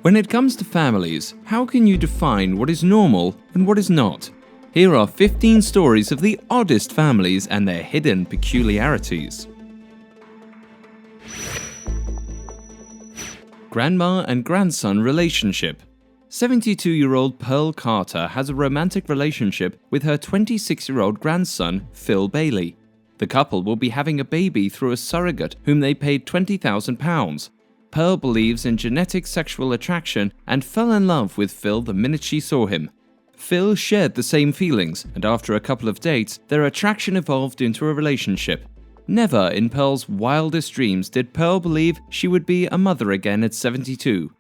When it comes to families, how can you define what is normal and what is not? Here are 15 stories of the oddest families and their hidden peculiarities. Grandma and grandson relationship. 72-year-old Pearl Carter has a romantic relationship with her 26-year-old grandson, Phil Bailey. The couple will be having a baby through a surrogate whom they paid £20,000. Pearl believes in genetic sexual attraction and fell in love with Phil the minute she saw him. Phil shared the same feelings, and after a couple of dates, their attraction evolved into a relationship. Never in Pearl's wildest dreams did Pearl believe she would be a mother again at 72.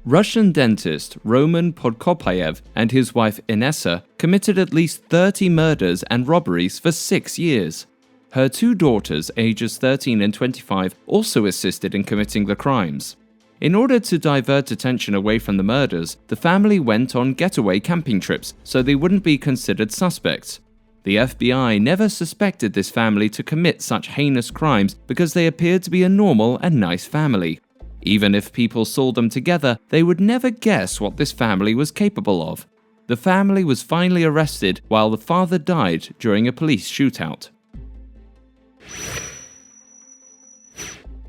Russian dentist Roman Podkopayev and his wife Inessa committed at least 30 murders and robberies for 6 years. Her two daughters, ages 13 and 25, also assisted in committing the crimes. In order to divert attention away from the murders, the family went on getaway camping trips so they wouldn't be considered suspects. The FBI never suspected this family to commit such heinous crimes because they appeared to be a normal and nice family. Even if people saw them together, they would never guess what this family was capable of. The family was finally arrested while the father died during a police shootout.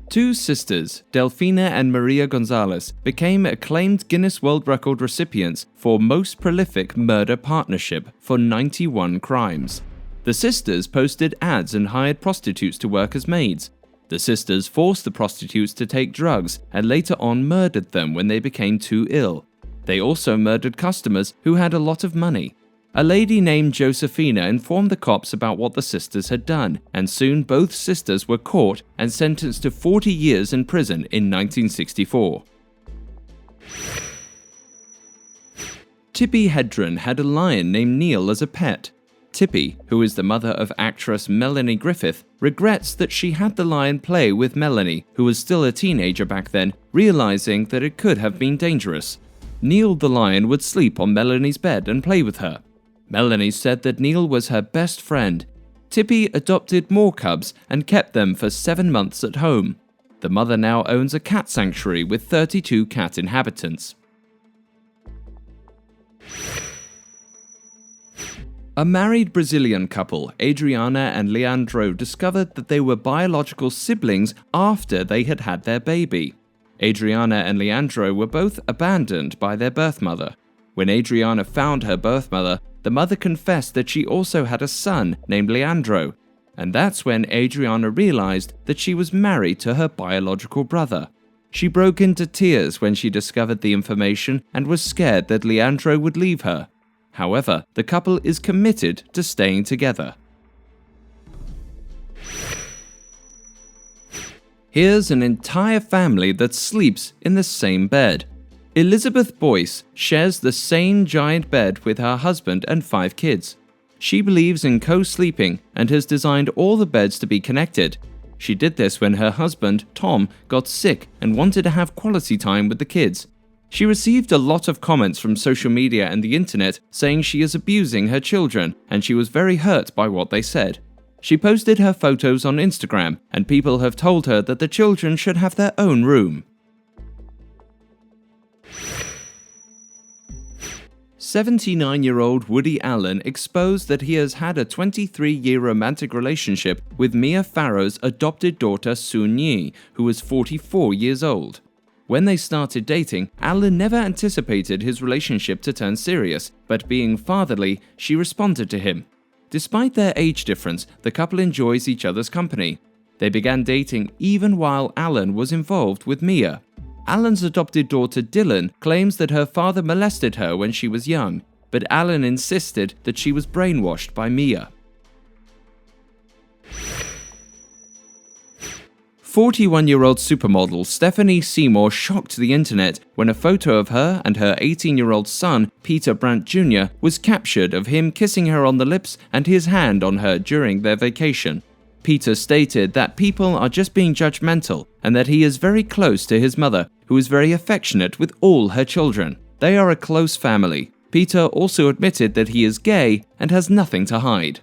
Two sisters, Delfina and Maria Gonzalez, became acclaimed Guinness World Record recipients for most prolific murder partnership for 91 crimes. The sisters posted ads and hired prostitutes to work as maids. The sisters forced the prostitutes to take drugs and later on murdered them when they became too ill. They also murdered customers who had a lot of money. A lady named Josephina informed the cops about what the sisters had done, and soon both sisters were caught and sentenced to 40 years in prison in 1964. Tippi Hedren had a lion named Neil as a pet. Tippi, who is the mother of actress Melanie Griffith, regrets that she had the lion play with Melanie, who was still a teenager back then, realizing that it could have been dangerous. Neil the lion would sleep on Melanie's bed and play with her. Melanie said that Neil was her best friend. Tippi adopted more cubs and kept them for 7 months at home. The mother now owns a cat sanctuary with 32 cat inhabitants. A married Brazilian couple, Adriana and Leandro, discovered that they were biological siblings after they had had their baby. Adriana and Leandro were both abandoned by their birth mother. When Adriana found her birth mother, the mother confessed that she also had a son named Leandro, and that's when Adriana realized that she was married to her biological brother. She broke into tears when she discovered the information and was scared that Leandro would leave her. However, the couple is committed to staying together. Here's an entire family that sleeps in the same bed. Elizabeth Boyce shares the same giant bed with her husband and 5 kids. She believes in co-sleeping and has designed all the beds to be connected. She did this when her husband, Tom, got sick and wanted to have quality time with the kids. She received a lot of comments from social media and the internet saying she is abusing her children, and she was very hurt by what they said. She posted her photos on Instagram, and people have told her that the children should have their own room. 79-year-old Woody Allen exposed that he has had a 23-year romantic relationship with Mia Farrow's adopted daughter Soon Yi, who was 44 years old. When they started dating, Allen never anticipated his relationship to turn serious, but being fatherly, she responded to him. Despite their age difference, the couple enjoys each other's company. They began dating even while Allen was involved with Mia. Allen's adopted daughter Dylan claims that her father molested her when she was young, but Allen insisted that she was brainwashed by Mia. 41-year-old supermodel Stephanie Seymour shocked the internet when a photo of her and her 18-year-old son, Peter Brandt Jr., was captured of him kissing her on the lips and his hand on her during their vacation. Peter stated that people are just being judgmental and that he is very close to his mother, who is very affectionate with all her children. They are a close family. Peter also admitted that he is gay and has nothing to hide.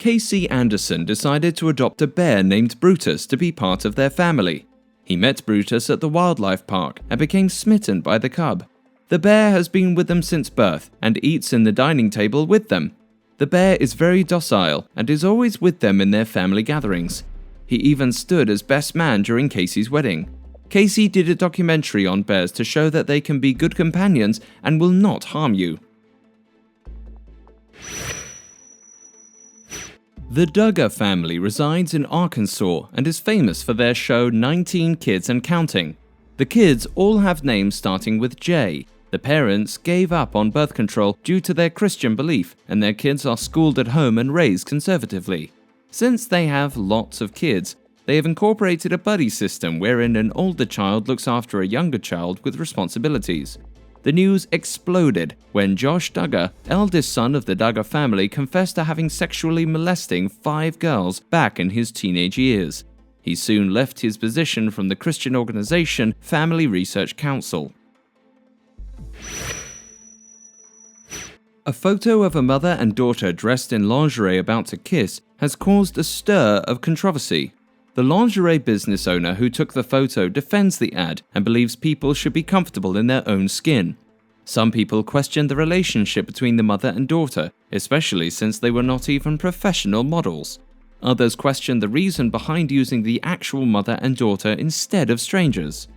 Casey Anderson decided to adopt a bear named Brutus to be part of their family. He met Brutus at the wildlife park and became smitten by the cub. The bear has been with them since birth and eats in the dining table with them. The bear is very docile and is always with them in their family gatherings. He even stood as best man during Casey's wedding. Casey did a documentary on bears to show that they can be good companions and will not harm you. The Duggar family resides in Arkansas and is famous for their show 19 Kids and Counting. The kids all have names starting with J. The parents gave up on birth control due to their Christian belief, and their kids are schooled at home and raised conservatively. Since they have lots of kids, they have incorporated a buddy system wherein an older child looks after a younger child with responsibilities. The news exploded when Josh Duggar, eldest son of the Duggar family, confessed to having sexually molesting 5 girls back in his teenage years. He soon left his position from the Christian organization Family Research Council. A photo of a mother and daughter dressed in lingerie about to kiss has caused a stir of controversy. The lingerie business owner who took the photo defends the ad and believes people should be comfortable in their own skin. Some people question the relationship between the mother and daughter, especially since they were not even professional models. Others question the reason behind using the actual mother and daughter instead of strangers.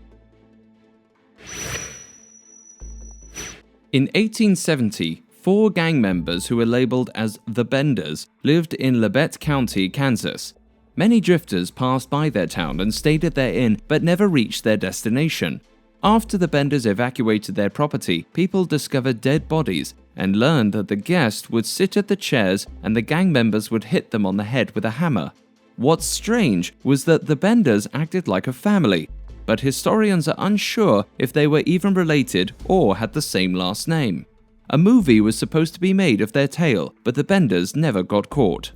In 1870, 4 gang members who were labeled as the Benders lived in Labette County, Kansas. Many drifters passed by their town and stayed at their inn but never reached their destination. After the Benders evacuated their property, people discovered dead bodies and learned that the guests would sit at the chairs and the gang members would hit them on the head with a hammer. What's strange was that the Benders acted like a family, but historians are unsure if they were even related or had the same last name. A movie was supposed to be made of their tale, but the Benders never got caught.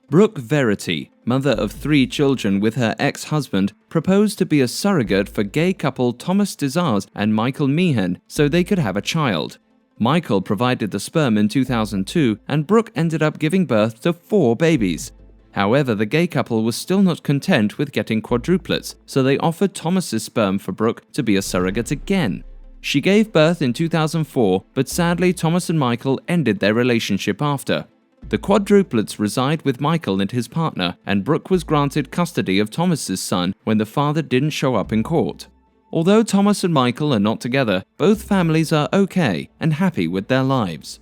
Brooke Verity, mother of 3 children with her ex-husband, proposed to be a surrogate for gay couple Thomas Desars and Michael Meehan so they could have a child. Michael provided the sperm in 2002 and Brooke ended up giving birth to 4 babies. However, the gay couple was still not content with getting quadruplets, so they offered Thomas's sperm for Brooke to be a surrogate again. She gave birth in 2004, but sadly Thomas and Michael ended their relationship after. The quadruplets reside with Michael and his partner, and Brooke was granted custody of Thomas's son when the father didn't show up in court. Although Thomas and Michael are not together, both families are okay and happy with their lives.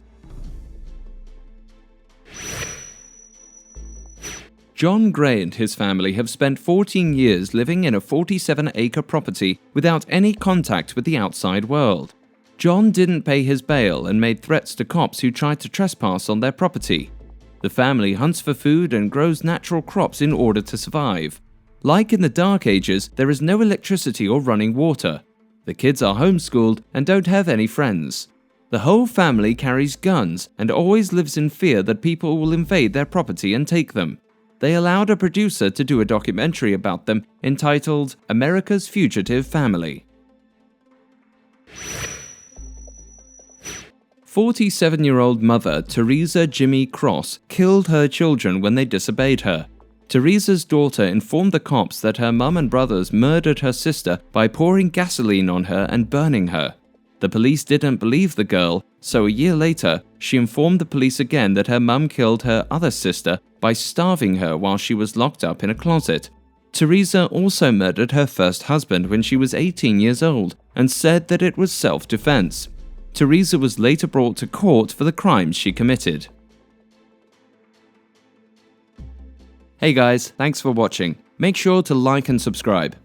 John Gray and his family have spent 14 years living in a 47-acre property without any contact with the outside world. John didn't pay his bail and made threats to cops who tried to trespass on their property. The family hunts for food and grows natural crops in order to survive. Like in the Dark Ages, there is no electricity or running water. The kids are homeschooled and don't have any friends. The whole family carries guns and always lives in fear that people will invade their property and take them. They allowed a producer to do a documentary about them entitled America's Fugitive Family. 47-year-old mother Teresa Jimmy Cross killed her children when they disobeyed her. Teresa's daughter informed the cops that her mum and brothers murdered her sister by pouring gasoline on her and burning her. The police didn't believe the girl, so a year later, she informed the police again that her mum killed her other sister by starving her while she was locked up in a closet. Teresa also murdered her first husband when she was 18 years old and said that it was self-defense. Teresa was later brought to court for the crimes she committed. Hey guys, thanks for watching. Make sure to like and subscribe.